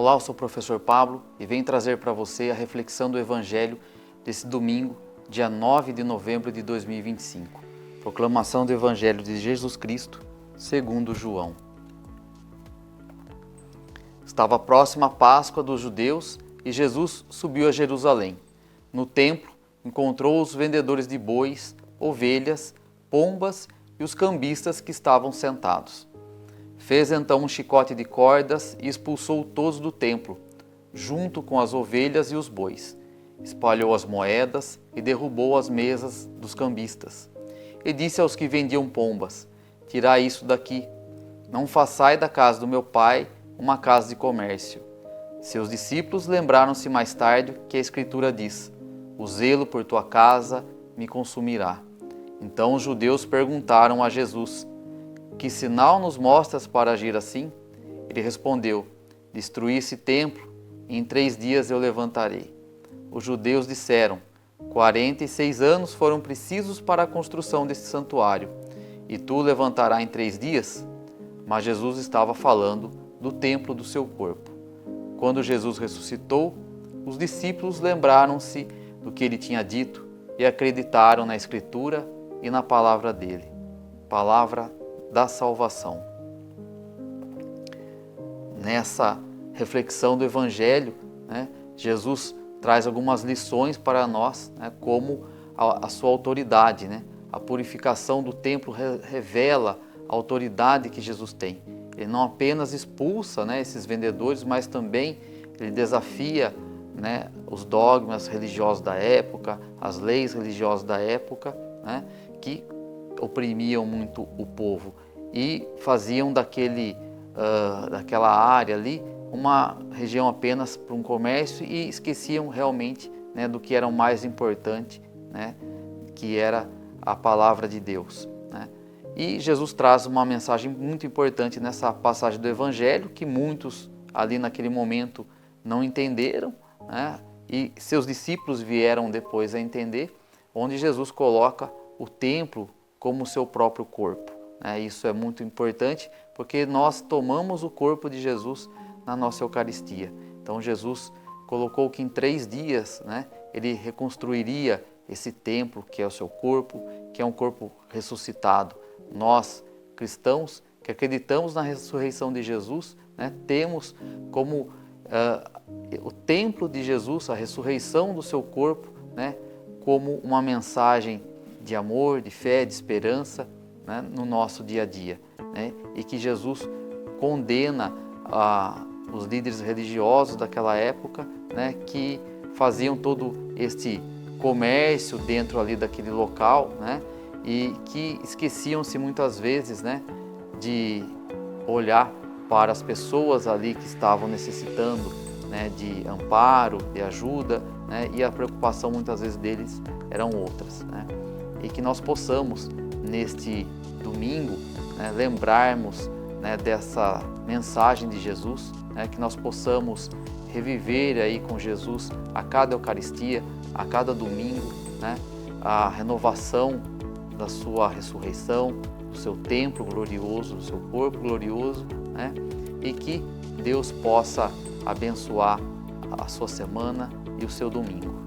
Olá, eu sou o professor Pablo e venho trazer para você a reflexão do Evangelho desse domingo, dia 9 de novembro de 2025. Proclamação do Evangelho de Jesus Cristo, segundo João. Estava próxima a Páscoa dos judeus e Jesus subiu a Jerusalém. No templo, encontrou os vendedores de bois, ovelhas, pombas e os cambistas que estavam sentados. Fez então um chicote de cordas e expulsou todos do templo, junto com as ovelhas e os bois. Espalhou as moedas e derrubou as mesas dos cambistas. E disse aos que vendiam pombas: tirai isso daqui, não façai da casa do meu pai uma casa de comércio. Seus discípulos lembraram-se mais tarde que a Escritura diz: o zelo por tua casa me consumirá. Então os judeus perguntaram a Jesus: que sinal nos mostras para agir assim? Ele respondeu: destruí esse templo, e em 3 dias eu levantarei. Os judeus disseram: 46 anos foram precisos para a construção desse santuário, e tu o levantarás em 3 dias? Mas Jesus estava falando do templo do seu corpo. Quando Jesus ressuscitou, os discípulos lembraram-se do que ele tinha dito e acreditaram na Escritura e na palavra dele. Palavra da salvação. Nessa reflexão do Evangelho, Jesus traz algumas lições para nós, como a sua autoridade. A purificação do templo revela a autoridade que Jesus tem. Ele não apenas expulsa esses vendedores, mas também ele desafia os dogmas religiosos da época, as leis religiosas da época, que oprimiam muito o povo e faziam daquela área ali uma região apenas para um comércio e esqueciam realmente do que era o mais importante, que era a palavra de Deus. E Jesus traz uma mensagem muito importante nessa passagem do Evangelho, que muitos ali naquele momento não entenderam, e seus discípulos vieram depois a entender, onde Jesus coloca o templo como o seu próprio corpo. Isso é muito importante porque nós tomamos o corpo de Jesus na nossa Eucaristia. Então Jesus colocou que em 3 dias ele reconstruiria esse templo que é o seu corpo, que é um corpo ressuscitado. Nós, cristãos, que acreditamos na ressurreição de Jesus, temos como o templo de Jesus, a ressurreição do seu corpo, como uma mensagem de amor, de fé, de esperança no nosso dia a dia. E que Jesus condena os líderes religiosos daquela época, que faziam todo este comércio dentro ali daquele local, e que esqueciam-se muitas vezes de olhar para as pessoas ali que estavam necessitando de amparo, de ajuda, e a preocupação muitas vezes deles eram outras. E que nós possamos, neste domingo, lembrarmos dessa mensagem de Jesus, que nós possamos reviver aí com Jesus a cada Eucaristia, a cada domingo, a renovação da sua ressurreição, do seu templo glorioso, do seu corpo glorioso, e que Deus possa abençoar a sua semana e o seu domingo.